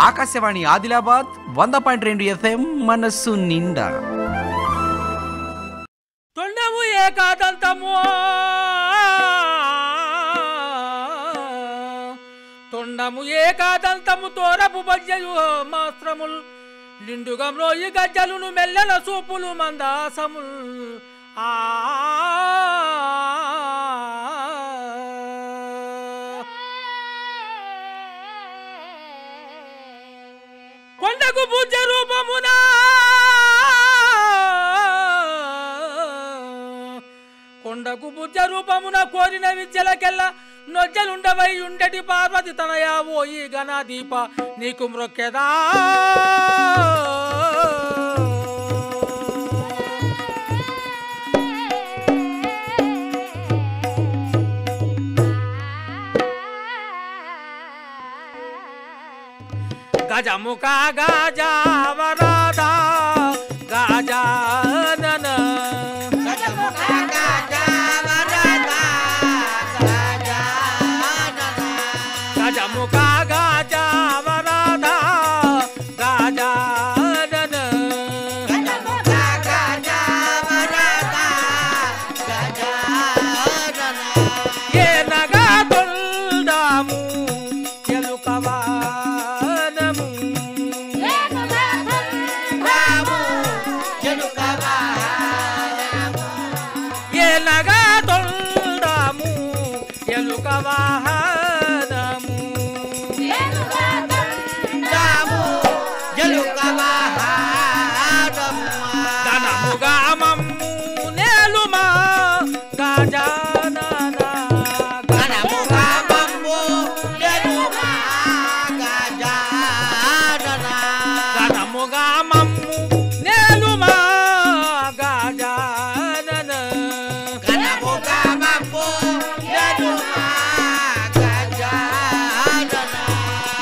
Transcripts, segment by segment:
Akashvani Adilabad 100.2 FM మనస్సు నిండా. తొండము ఏకాదంతము తొండము ఏకాదంతము తోరపు బజ్జయు మాస్త్రముల్ నిండుగంలో ఈ గజ్జలును మెల్లెల సూపులు మందాసముల్ కొండకు పూజ రూపమునా కొండకు బుజ్జ రూపమున కోరిన విద్యలకెల్లా నొజ్జలుండవై ఉండటి పార్వతి తనయా ఓయి గణదీప నీకు మ్రొక్కెదా గజముఖ గజావరాధా గజానన గజముఖ గజావరాధా గజానన ఏ నగా తొల్దాము ఎలుకవానము ఏ నగా తొల్దాము ఎలుకవాహనము ధనముగా మమ్ము నేలుమా గజానన ధనముగా మమ్ము నేలుమా గజానన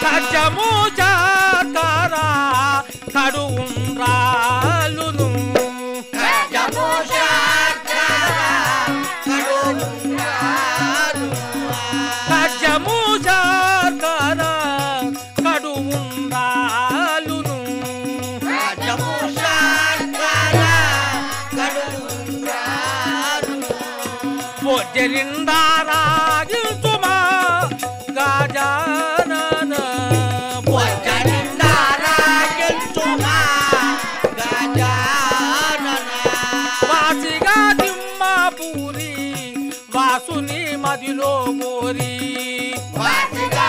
గజము చాకరా కడు ఉండ్రాలును గజము చాకరా కడు ఉండ్రాలును పొజ్జలిందారాగిల్తుమా గజానన వాసిగా తిమ్మాపూరి వాసుని మదిలో మోరి వాసిగా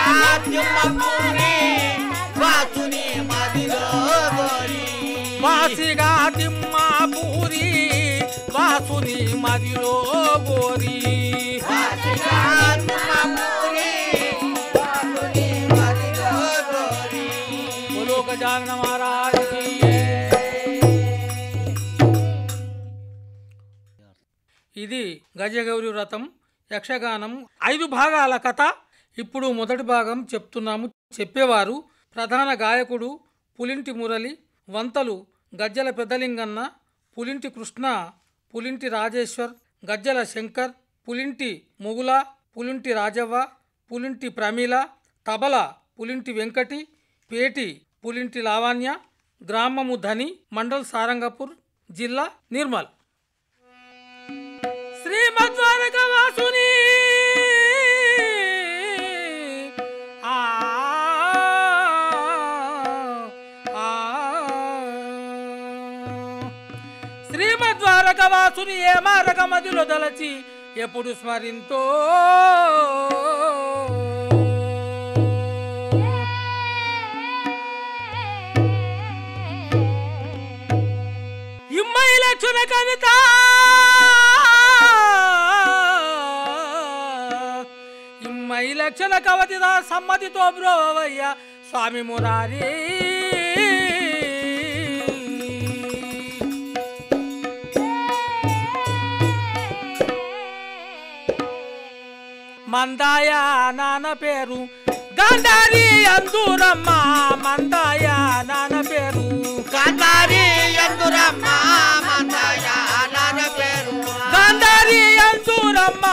తిమ్మాపూరి వాసుని మదిలో మోరి బోలో గజానన మహారాజ్ కీ జై. ఇది గజగౌరి వ్రతం యక్షగానం 5 భాగాల కథ. ఇప్పుడు మొదటి భాగం చెప్తున్నాము. చెప్పేవారు ప్రధాన గాయకుడు పులింటి మురళి, వంతలు గజ్జల పెద్దలింగన్న, పులింటి కృష్ణ, పులింటి రాజేశ్వర్, గజ్జల శంకర్, పులింటి మొగుల, పులింటి రాజవ్వ, పులింటి ప్రమీల, తబల పులింటి వెంకటి, పేటి పులింటి లావణ్య, గ్రామము ధని, మండల్ సారంగపూర్, జిల్లా నిర్మల్. శ్రీమద్వారకవాసుని శ్రీమద్వారకవాసుని ఏ మారక మదిలో దలచి ఎప్పుడు స్మరింతో ఇమ్మై లక్షణ కవిత ఇమ్మై లక్షణ కవిత సమ్మతితో బ్రోవయ్య స్వామి మురారి మందాయ నాన్న పేరు గాంధారి అందురమ్మ, మందాయ నాన్న పేరు గాంధారి అందురమ్మ, మందాయ నాన్న పేరు గాంధారి అందురమ్మ,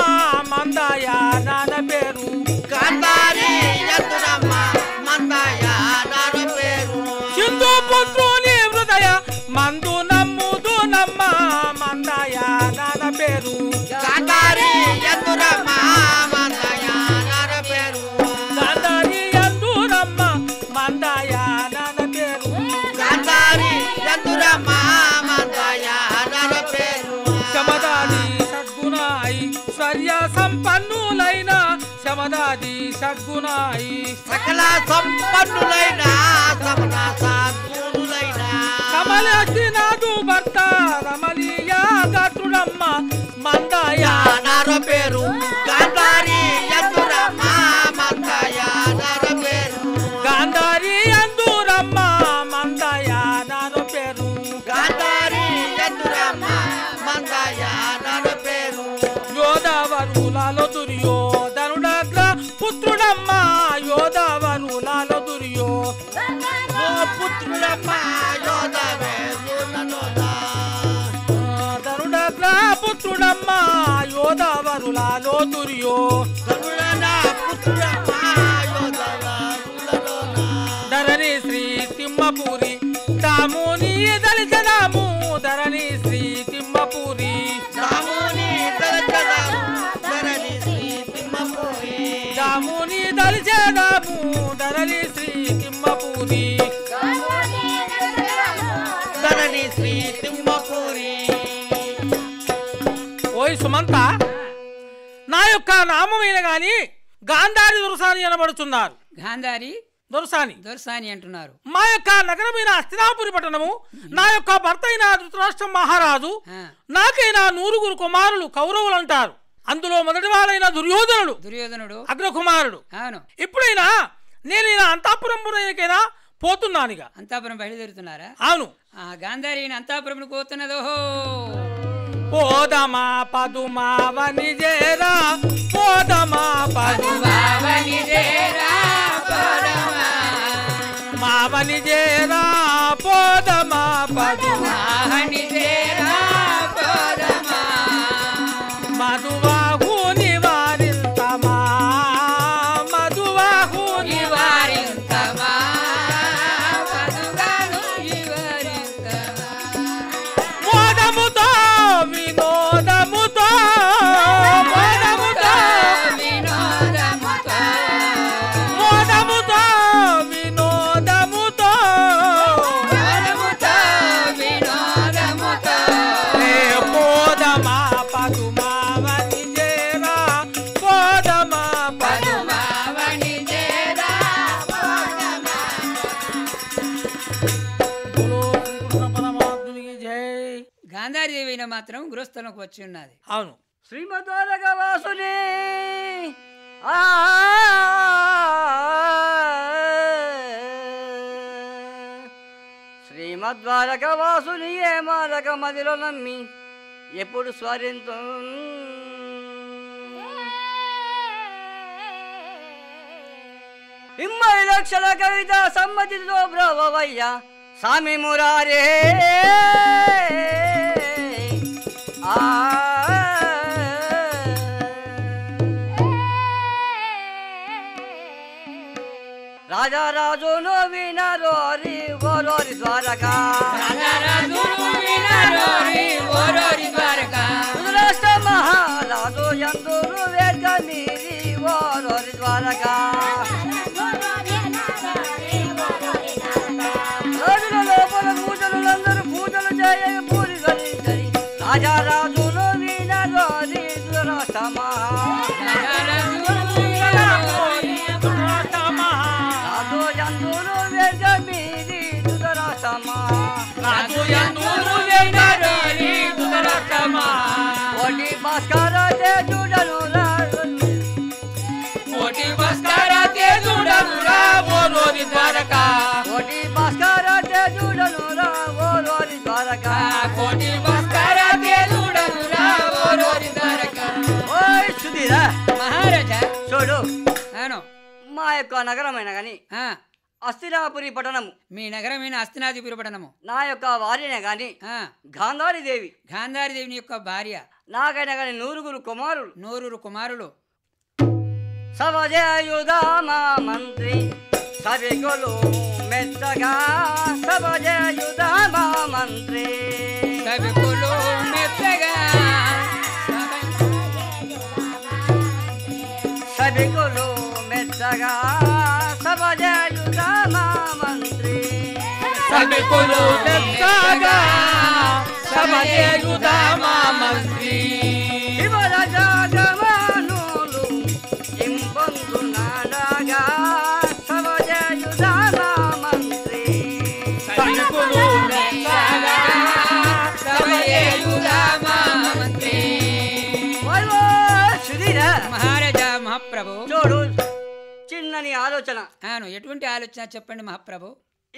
మందాయ నాన్న పేరు గాంధారి అందురమ్మ, మందాయ నాన్న సమదాది షడ్గుణాయి సకల సంపన్నులైన సమన సాధులైన కమలసినాదు భర్త రమలీయ గతుడమ్మ మందయ నర పేరు గాంధారి యందురమ్మ మందయ నర పేరు గాంధారి యందురమ్మ మందయ నర పేరు గాంధారి యందురమ్మ మందయ నర పేరు యోధవరులలో దుర్యోధనుడగ్ర పుత్రుడమ్మ యోధవరులలో పుత్రుడమ్మ యోధనుడగ్ర పుత్రుడమ్మ యోధవరులలో పుత్రుడమ్మ ధరణి శ్రీ తిమ్మపూరి దాముని దళితదాము ధరణి శ్రీ తిమ్మపూరి దాముని దళితదాము ధరణి శ్రీ తిమ్మపూరి దాముని దళితదాము ధరణి శ్రీ తిమ్మపూరి ధరణి శ్రీ తిమ్మపూరి. ఓయ్ సుమంత, నా యొక్క నామమైన గాని గాంధారి దొరసాని అనబడుతున్నారు. గాంధారి దొరసాని అంటున్నారు. మా యొక్క నగరమైన హస్తినాపురి పట్టణము నా యొక్క భర్త అయిన ధృతరాష్ట్ర మహారాజు నాకైనా 100 కుమారులు కౌరవులు అంటారు. అందులో మొదటి వాడైన దుర్యోధనుడు అగ్రకుమారుడు. అవును. ఇప్పుడైనా నేను అంతాపురంపురైనా పోతున్నానుగా. అంతాపురం బయలుదేరుతున్నారా? అవును. గాంధారి అంతాపురం పోతున్నదో. పోదమా పదుమావని చేరా పోదమా పదుమావని చేరా మావని చేరా పోదమా పదుమావని చేరా మధువాహు నివారింతమా మధువాహు నివారింతమా మోదముతో వినోదముతో మోదముతో వినోదముతో పోదమా పదుమావని చేరా పోదమా పదుమావని చేరా పరమాత్మునికి జై. గాంధారి దేవి మాత్రం గృహస్థలంకి వచ్చి ఉన్నది. అవును. శ్రీమద్వారకవాసుని శ్రీమద్వారకవాసుని ఏ మారక మదిలో నమ్మి ఎప్పుడు స్వరింతు ఇమ్మై లక్షల కవిత సమ్మతితో బ్రవయ్య స్వామి మురారే రాజా రాజు వినరోరి గోరోరి ద్వారకా ధృతరాష్ట్ర మహారాజు యందురు వేర్గ మీరి గోరోరి ద్వారకా రాజుల లోపల పూజలందరూ పూజలు చేయ పూరి గలించరి రాజా రాజులు వినరోరి ధృతరాష్ట్ర కోటి భాస్కర కోటి భాస్కర ఓయ్ సుధీరా మహారాజా చూడు, అవును. మా యొక్క నగరమైన గాని హస్తినాపురి పట్టణము మీ నగరమైన హస్తినాపురి పట్టణము నా యొక్క భార్యనే గాని గాంధారి దేవి గాంధారి దేవిని యొక్క భార్య నాకైనా గాని 100 కుమారులు 100 కుమారులు సభజయుధమ మంత్రి సభికులు మెచ్చగా సభజయుధమ మంత్రి సభికులు మెచ్చగా సభికులు మెచ్చగా సభజయుధమ మంత్రి సభికులు మెచ్చగా సభజయుధమ మంత్రి శివరాజగమనులు ఇంపొంద చిన్నని ఆలోచన. ఎటువంటి ఆలోచన చెప్పండి మహాప్రభు.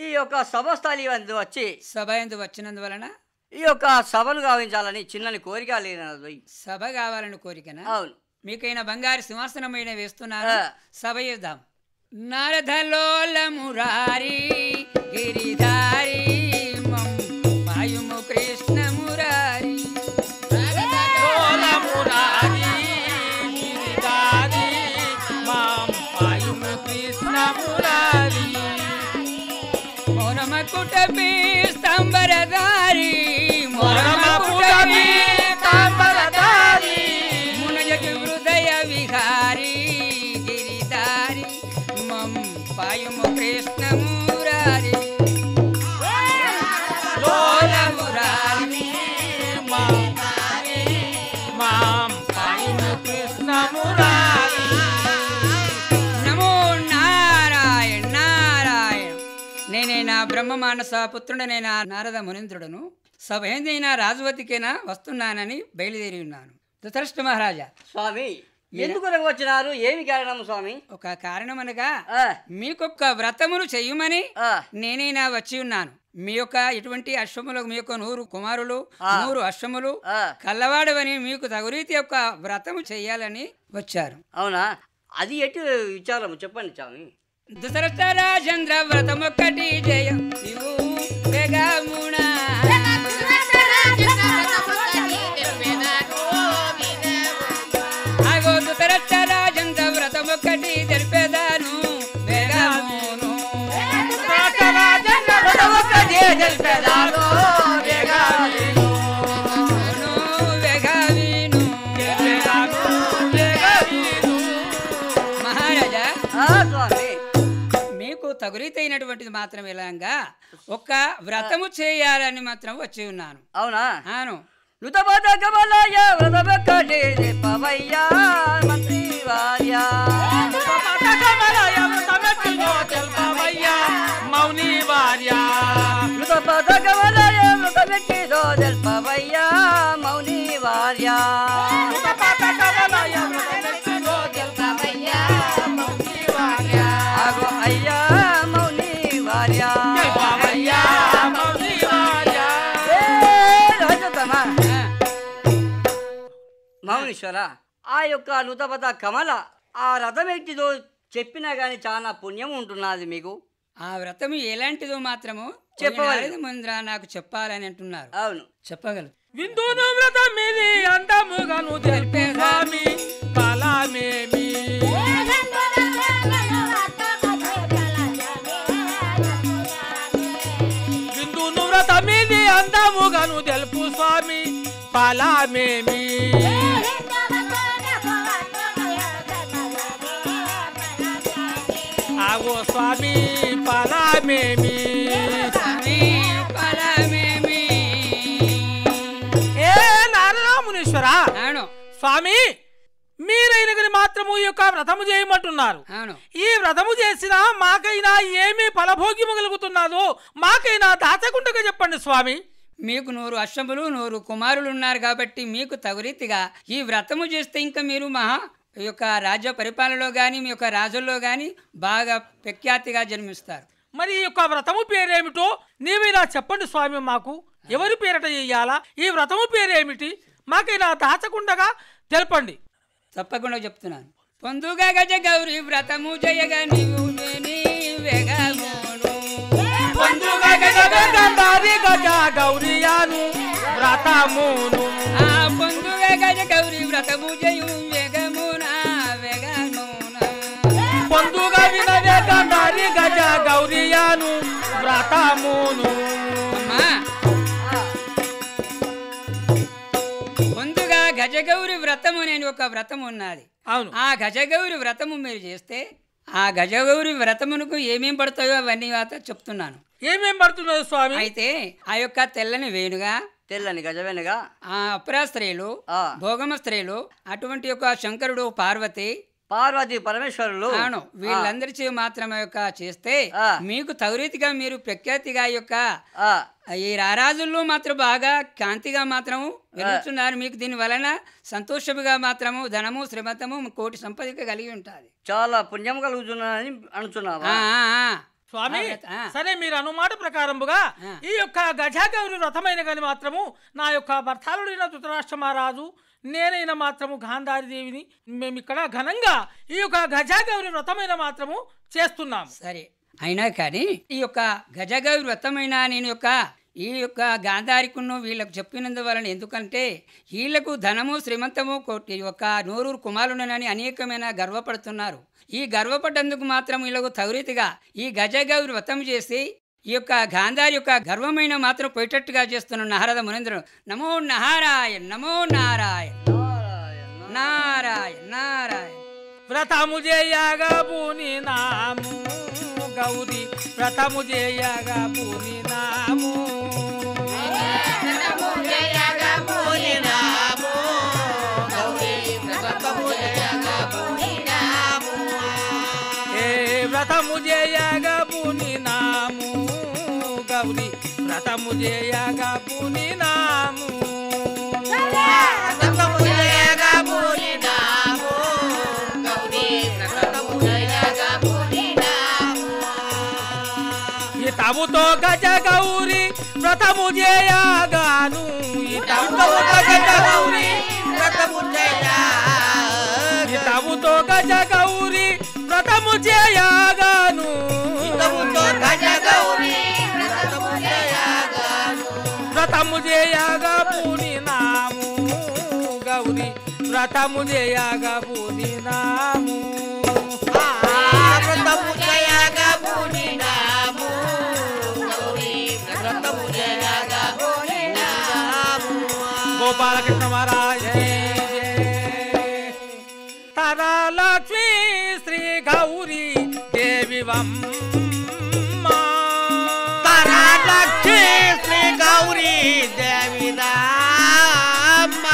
ఈ యొక్క సభస్థలి వందు వచ్చి సభ ఎందు వచ్చినందువలన ఈ యొక్క సభను గావించాలని చిన్నని కోరిక లేనది. సభ కావాలని కోరికనా? అవును. మీకైనా బంగారు సింహాసనమైన వేస్తున్నాను, సభ చేద్దాం. నారదలోల మురారి గిరిధారి వాయుము కృష్ణ మురారి కుటపి స్తంభరదారి మునజ హృదయ విహారి గిరిధారి మం పాయుము కృష్ణ మురారి లోల మురారి మాం పాయుము కృష్ణ మురారి. నమో నారాయణ నారాయణ. నేనైనా బ్రహ్మ మానస పుత్రుడనైనా నారద మునీంద్రుడను సభ ఏందైనా రాజువతికైనా వస్తున్నానని బయలుదేరి ఉన్నాను. ధృతరాష్ట్ర మహారాజా. స్వామి ఎందుకు వచ్చినారు? ఏమి కారణం స్వామి? ఒక కారణం అనగా మీకొక్క వ్రతమును చెయ్యమని నేనైనా వచ్చి ఉన్నాను. మీ యొక్క ఇటువంటి అశ్వములు, మీ యొక్క 100 కుమారులు 100 అశ్వములు కల్లవాడవని మీకు తగురీతి యొక్క వ్రతము చెయ్యాలని వచ్చారు. అవునా? అది ఎటు విచారము చెప్పండి స్వామి. దశరథ రాజేంద్ర వ్రతమొక్కటి జయం ఇవు వేగమునా. ఆగో దశరథ రాజేంద్ర వ్రతమొక్కటి తెలిపేదాను వేగమును. మహారాజా, మీకు తగురీతైనటువంటిది మాత్రం ఎలాగా ఒక వ్రతము చేయాలని మాత్రం వచ్చి ఉన్నాను. అవునా? అవును. మౌని వార్యా మౌని వార్యా అయ్యా మౌని వార్యా మౌనీశ్వర, ఆ యొక్క నుతపత కమల ఆ రథం ఎక్కిదో చెప్పినా గాని చాలా పుణ్యం ఉంటున్నది మీకు. ఆ వ్రతము ఎలాంటిదో మాత్రము చెప్పవాలి ముందర నాకు చెప్పాలని అంటున్నారు. అవును, చెప్పగలరు. విందును వ్రతం మీది అంతముగాను తెలిపే స్వామి ఫలమేమి. విందును వ్రతం మీది అంతముగాను తెలుపు స్వామి ఫలమేమి. ఆగో స్వామి ఫలమేమి. స్వామి మీరైన మాత్రము ఈ యొక్క వ్రతము చేయమంటున్నారు. ఈ వ్రతము చేసినా మాకైనా ఏమి ఫలభోగ్యము కలుగుతున్నదో మాకైనా దాచకుండగా చెప్పండి స్వామి. మీకు 100 అశ్వములు 100 కుమారులు ఉన్నారు కాబట్టి మీకు తగురీతిగా ఈ వ్రతము చేస్తే ఇంకా మీరు ఈ యొక్క రాజ్య పరిపాలనలో గాని మీ యొక్క రాజుల్లో గాని బాగా ప్రఖ్యాతిగా జన్మిస్తారు. మరి ఈ యొక్క వ్రతము పేరేమిటో నీవైనా చెప్పండి స్వామి. మాకు ఎవరి పేరట చెయ్యాలా? ఈ వ్రతము పేరేమిటి? మాకైనా దాచకుండగా తెలపండి. తప్పకుండా చెప్తున్నాను. పొందుగా గజ గౌరీ వ్రతము జయగా నీవు వేగమును. పొందుగా గజ గౌరియాను వ్రతమును. పొందుగా గజ గౌరీ వ్రతము జయు వేగమున వేగమున. పొందుగా వినవే గంధారి గజ గౌరియాను వ్రతమును. ముందుగా గజగౌరి వ్రతము నేను ఒక వ్రతము ఉన్నది. అవును. ఆ గజగౌరి వ్రతము మీరు చేస్తే ఆ గజగౌరి వ్రతమునకు ఏమేం పడతాయో అవన్నీ చెప్తున్నాను. ఏమేం పడుతున్నాయో స్వామి? అయితే ఆ యొక్క తెల్లని వేణుగా, తెల్లని గజవేనుగా, ఆ అప్రా స్త్రీలు, భోగమ స్త్రీలు, అటువంటి యొక్క శంకరుడు, పార్వతి పరమేశ్వరులు, అవును, వీళ్ళందరి మాత్రమే యొక్క చేస్తే మీకు తగురీతిగా మీరు ప్రఖ్యాతిగా యొక్క ఈ రారాజుల్లో మాత్రం బాగా కాంతిగా మాత్రము వెలుగుతున్నారు. మీకు దీని వలన సంతోషముగా మాత్రము ధనము శ్రీమంతము కోటి సంపద కలిగి ఉంటుంది. చాలా పుణ్యం కలుగుతున్నానని అనుచున్నావా? స్వామి సరే, మీరు అనుమాట ప్రకారముగా ఈ యొక్క గజగౌరి వ్రతమైన కానీ మాత్రము నా యొక్క భర్తాలుడైన ధృతరాష్ట్ర మహారాజు నేనైనా మాత్రము గాంధారి దేవిని మేము ఇక్కడ ఘనంగా ఈ యొక్క గజగౌరి వ్రతమైన మాత్రము చేస్తున్నాం. సరే, అయినా కానీ ఈ యొక్క గజగౌరి వ్రతమైన నేను ఈ యొక్క గాంధారికును వీళ్ళకు చెప్పినందువలన, ఎందుకంటే వీళ్లకు ధనము శ్రీమంతము కోటి ఒక 100 కుమారులనని అనేకమైన గర్వపడుతున్నారు. ఈ గర్వపడ్డందుకు మాత్రం వీళ్ళకు తగురీతిగా ఈ గజగౌరి వ్రతం చేసి ఈ యొక్క గాంధారి యొక్క గర్వమైన మాత్రం పోయేటట్టుగా చేస్తున్న నారద మునీంద్రుడు. నమో నారాయణ, నమో నారాయణ, నారాయణ నారాయణ. వ్రతము చేయగా పూని నాము గౌరీ, వ్రతము చేయగా పూని నాము, వ్రతము చేయగా పూని నాము గౌరీ, వ్రతము చేయగా పూని నాము, ఇతముతో గజ గౌరీ వ్రతము చేయగాను, ఇతముతో గజ గౌరీ వ్రతము ఇతముతో గజ గౌరీ వ్రతము చేయగాను, ఇతముతో గజ గౌరీ వ్రతము చేయగా పూని నాము గౌరీ, వ్రతము చేయగా పూని నాము, వ్రతము చేయగా పూని నాము గౌరీ, వ్రతము చేయగా పూని నాము. గోపాలకృష్ణ మహారాజ్ తరా లక్ష్మీ శ్రీ గౌరీ దేవి వమ్మ, తరా లక్ష్మీ శ్రీ గౌరీ దేవి రామ,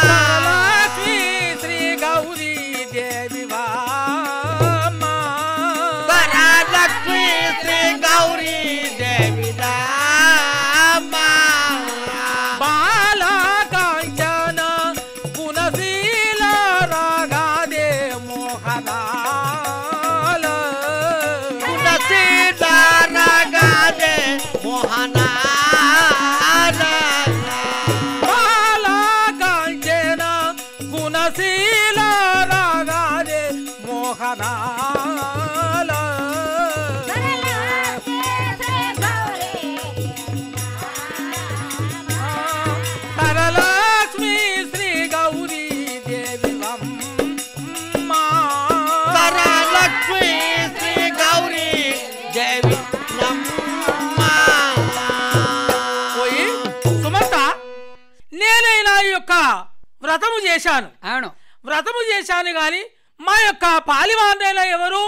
లక్ష్మీ శ్రీ గౌరీ దేవి వమ్మ, తరా లక్ష్మీ శ్రీ గౌరీ దేవి రామ, బాల కాంచన గుణశీల రాగాదే మోహనాల, గుణశీల రాగాదే మోహనాల, బాల కాంచన గుణశీల రాగాదే మోహనాల, తరలక్ష్మీ శ్రీ గౌరీ దేవి వమ్మ, తరలక్ష్మీ శ్రీ గౌరీ దేవి నమ్మ. పోయి సుమంత, నేనైనా ఈ యొక్క వ్రతము చేశాను. అవును, వ్రతము చేశాను గాని మా యొక్క పాలివారైన ఎవరు,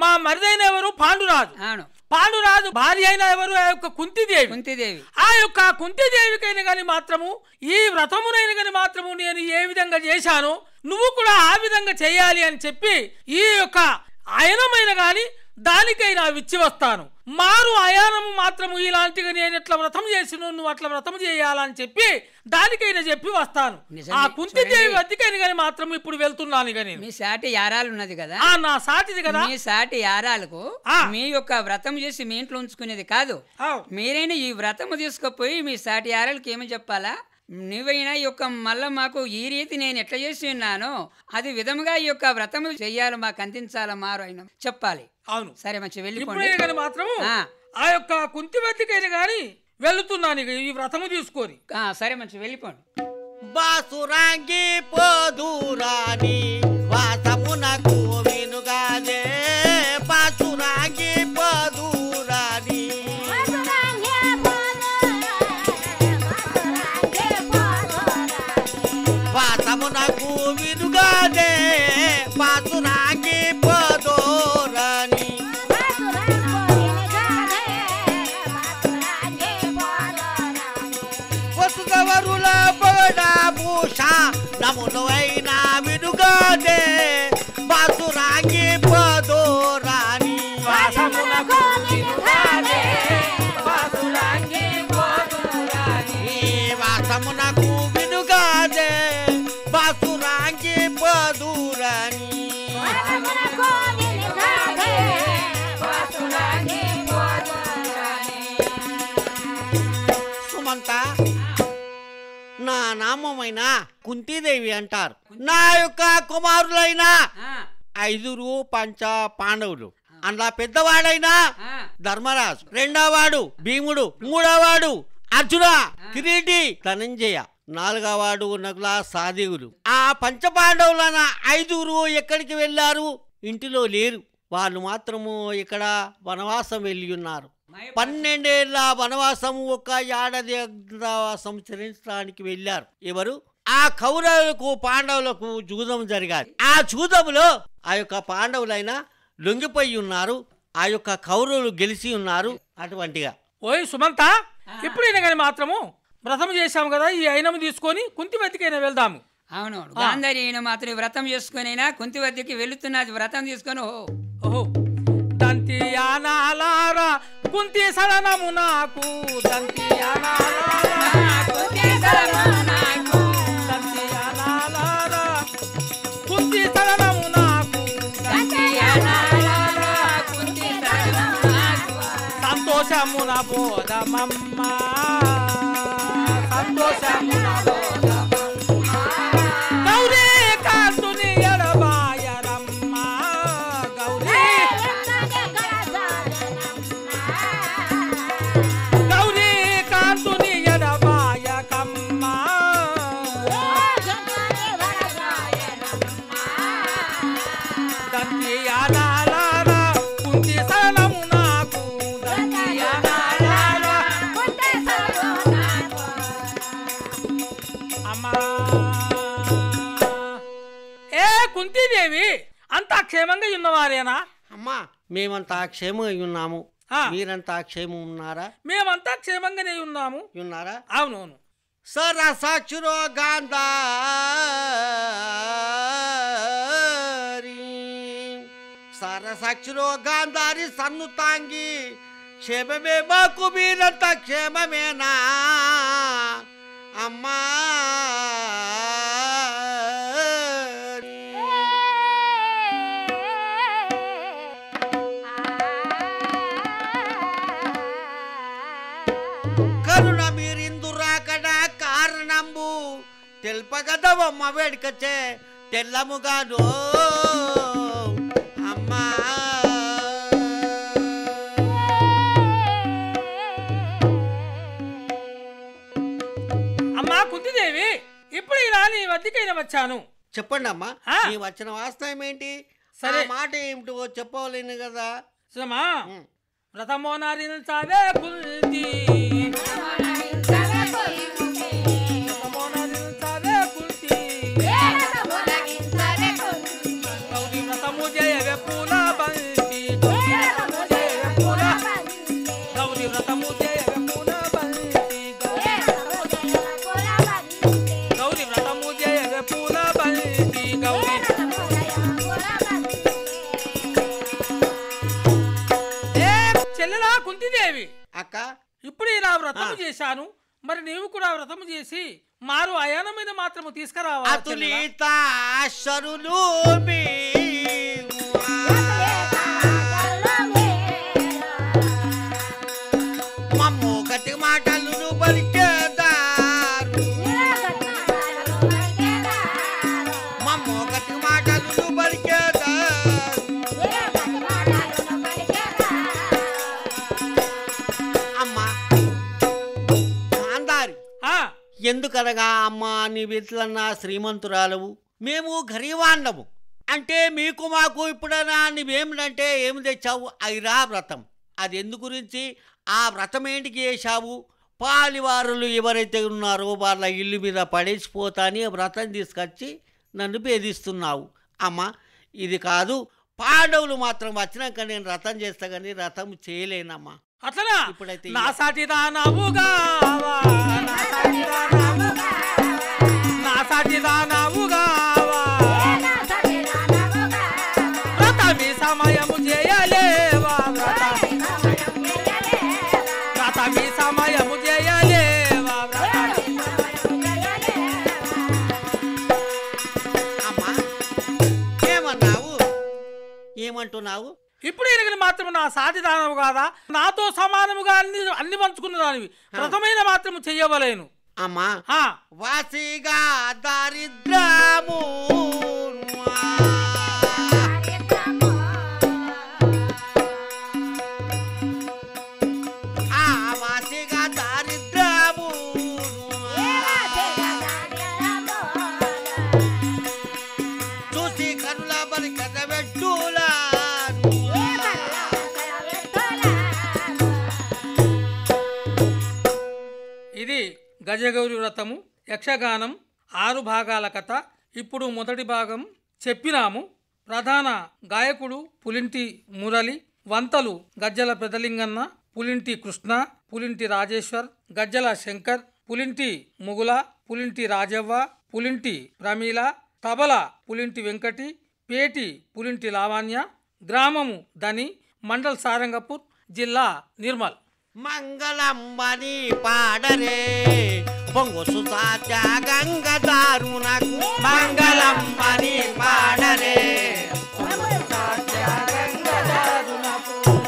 మా మరిదైన ఎవరు? పాండురాజు. అవును, పాండురాజు భార్య అయిన ఎవరు? ఆ యొక్క కుంతిదేవి. కుంతిదేవి. ఆ యొక్క కుంతిదేవికైనా గాని మాత్రము ఈ వ్రతమునైనా గాని మాత్రము నేను ఏ విధంగా చేశాను, నువ్వు కూడా ఆ విధంగా చేయాలి అని చెప్పి ఈ యొక్క అయనమైన గాని దానికైనా విచ్చి వస్తాను. మారు అయానము మాత్రము ఇలాంటిగా నేను ఎట్లా వ్రతం చేసిను, నువ్వు అట్లా వ్రతం చేయాలని చెప్పి దానికైనా చెప్పి వస్తాను. ఆ కుంతిదేవి వద్దకైనా గాని మాత్రం ఇప్పుడు వెళ్తున్నాను. ఇక నేను మీ సాటి యారాలు ఉన్నది కదా, నా సాటిది కదా, మీ సాటి యారాలకు మీ యొక్క వ్రతం చేసి మీ ఇంట్లో ఉంచుకునేది కాదు. మీరైనా ఈ వ్రతము తీసుకుపోయి మీ సాటి యారాలకు ఏమి చెప్పాలా, నువ్వైనా ఈ యొక్క మళ్ళా మాకు ఈ రీతి నేను ఎట్లా చేసి ఉన్నానో అది విధముగా ఈ యొక్క వ్రతము చెయ్యాలి, మాకు అందించాలా మారు అయినా చెప్పాలి. అవును, సరే మంచి వెళ్ళిపోండి. మాత్రము ఆ యొక్క కుంతి వద్దకైనా గాని వెళుతున్నాను ఇక ఈ వ్రతము తీసుకొని. సరే మంచి వెళ్ళిపోండి. బాసురాంగి పోదురాని వాసమునకు వినుగాదే, బాసురాంగి పోదురాని వాసమునకు వినుగాదే, బాసురాంగి పోదురాని వసుగవరుల పగడాభూష నములు అయినా వినుగాదే, బాసురాంగి పోదురాని వాసమునకు వినుగాదే, బాసురాంగి ఆయన కుంతీదేవి అంటారు. నా యొక్క కుమారులైన 5 పంచ పాండవులు. అందులో పెద్దవాడైనా ధర్మరాజు, రెండోవాడు భీముడు, మూడోవాడు అర్జున, కిరీటి ధనంజయ, 4వవాడు నకుల సహదేవులు. ఆ పంచపాండవులైన 5 ఎక్కడికి వెళ్ళారు? ఇంటిలో లేరు. వాళ్ళు మాత్రము ఇక్కడ వనవాసం వెళ్ళి ఉన్నారు. 12 ఏళ్ల వనవాసము, ఒక ఏడాది సంచరించడానికి వెళ్ళారు. ఎవరు? ఆ కౌరవులకు పాండవులకు జూదం జరిగారు. ఆ జూదములో ఆ యొక్క పాండవులైనా లొంగిపోయి ఉన్నారు, ఆ యొక్క కౌరవులు గెలిచి ఉన్నారు. అటువంటిగా ఓయ్ సుమంత, ఎప్పుడైనా కానీ మాత్రము వ్రతం చేశాము కదా, ఈ అయినము తీసుకొని కుంతి వద్దకైనా వెళ్దాము. అవునవును, గాంధారి ఈయన మాత్రం వ్రతం చేసుకునైనా కుంతి వద్దకి వెళుతున్నది. వ్రతం తీసుకొని ఓహో దంతి యానాలారా కుంతి సరణము నాకు, దంతి యానాలారా కుంతి సరణము నాకు, దంతి యానాలారా కుంతి సరణము నాకు, దంతి యానాలారా కుంతి సరణము నాకు. సంతోషమున బోధమమ్మ, సంతోషమున బోధమమ్మ, గౌరీ కాంతుని ఎడబాయరమ్మ, గౌరీ గౌరీ కాంతుని ఎడబాయకమ్మ, దంతి యానాలారా కుంతి శరణము నాకు, దంతి యానాలారా అమ్మా. ఏ కుంతీదేవి, అంతా క్షేమంగా ఉన్నవారేనా? అమ్మా, మేమంతా క్షేమంగా ఉన్నాము. మీరంతా క్షేమం ఉన్నారా? మేమంతా క్షేమంగానే ఉన్నాము. ఉన్నారా? అవునవును. సరసాక్షురో గాంధారి, సరసాక్షురో గాంధారి సన్ను తాంగి, క్షేమమే మాకు, మీరంతా క్షేమమేనా అమ్మా? కరుణ మీరిందురాకడ కారణంబు తెల్పగదవమ్మ, వేడుకచే తెల్లముగాను అమ్మా. అమ్మా కుంతిదేవి, ఇప్పుడు ఇలా నీ వద్దకైనా వచ్చాను. చెప్పండి అమ్మా, నీ వచ్చిన వాస్తవం ఏంటి? సరే, మాట ఏమిటో చెప్పవలేను కదా. సుమా, వ్రతమో నారించావే కుంతి, వ్రతమో నారించావే కుంతి, గౌరీ వ్రతము జయవే పూల బంతి, గౌరీ వ్రతము జయవే పూల బంతి, గౌరీ వ్రతము జయవే పూల బంతి, గౌరీ వ్రతము జయవే పూల బంతి, గౌరీ. చెల్లెలా కుంతిదేవి, అక్క, ఇప్పుడు ఇలా వ్రతము చేశాను, మరి నీవు కూడా వ్రతము చేసి మారు అయానం మీద మాత్రము తీసుకురావాలి. అతులితాశరులు మమ్మో గట్టి మాటలు బలికేదారు, మమ్మో గట్టి మాటలు బలికేదారు. అమ్మా గాంధారి, ఎందుకనగా అమ్మా నీవిట్లన్నా శ్రీమంతురాలవు, మేము గరీవాండము. అంటే మీకు మాకు ఇప్పుడైనా నువ్వేమిటంటే ఏమి తెచ్చావు? ఐరా వ్రతం. అది ఎందు గురించి? ఆ వ్రతం ఏంటికి చేశావు? పాలివారులు ఎవరైతే ఉన్నారో వాళ్ళ ఇల్లు మీద పడేసిపోతాని వ్రతం తీసుకొచ్చి నన్ను భేదిస్తున్నావు. అమ్మా, ఇది కాదు. పాండవులు మాత్రం వచ్చినాక నేను వ్రతం చేస్తా కానీ వ్రతం చేయలేనమ్మా. అట్లనా? ఇప్పుడైతే నా సాటిదానవుగావా, నా సాటిదానవుగావా, నా సాటిదానవుగావా, వ్రతమి సమయము చేయలేవా, వ్రతమి సమయము చేయలేవా, అమ్మా ఏమన్నావు? ఏమంటున్నావు? ఇప్పుడు ఎనగని మాత్రం నా సాటిదానవు కాదా? నాతో సమానముగా అన్ని పంచుకున్న దానివి, వ్రతమైన మాత్రము చెయ్యవలేను. అమ్మా ఆ, వాసిగా దారిద్రము ఆ వాసిగా దారిద్రము చూసి కనుల బలి కథబెట్టులా ఇది గజగౌరి వ్రతము యక్షగానం 6 భాగాల కథ. ఇప్పుడు మొదటి భాగం చెప్పినాము. ప్రధాన గాయకుడు పులింటి మురళి, వంతలు గజ్జల పెదలింగన్న, పులింటి కృష్ణ, పులింటి రాజేశ్వర్, గజ్జల శంకర్, పులింటి ముగుల, పులింటి రాజవ్వ, పులింటి ప్రమీల, తబల పులింటి వెంకటి, పేటి పులింటి లావణ్య, గ్రామము దని, మండల్ సారంగపూర్, జిల్లా నిర్మల్. మంగళంబని పాడరే పొంగు సుతాచ గంగదారునకు మంగళంబని పాడరే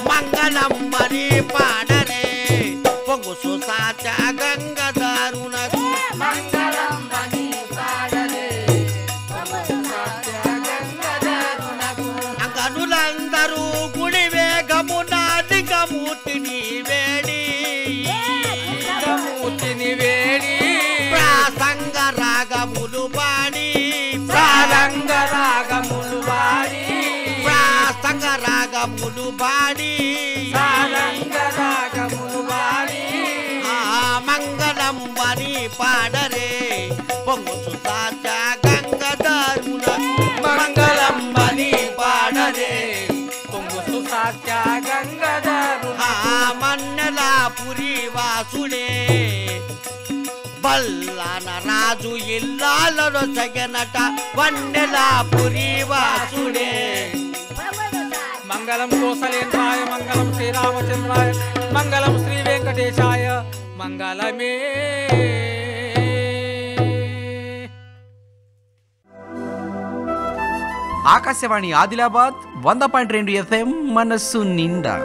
మంగళంబని పాడరే పొంగు సుతాచ గంగదారునకు గనులందరూ గుడి వేగమున దిగమూర్తిని వేడి ప్రాసంగ రాగములు పాడి ప్రాసంగ రాగములు పాడి మంగళం బని పాడరే పొంగు సుతాచ గంగదారున మంగళం బని పాడరే పొంగు సుతాచ గంగదారున మన్నెలాపురి వాసుడే బల్లాన రాజు ఇల్లాలలో సగనట వన్నెలాపురి వాసుడే. మంగళం కోసలేంద్రాయ, మంగళం శ్రీరామచంద్రాయ, మంగళం శ్రీ వెంకటేశాయ మంగళమే. ఆకాశవాణి ఆదిలాబాద్ 100.2 FM మనస్సు నిండా.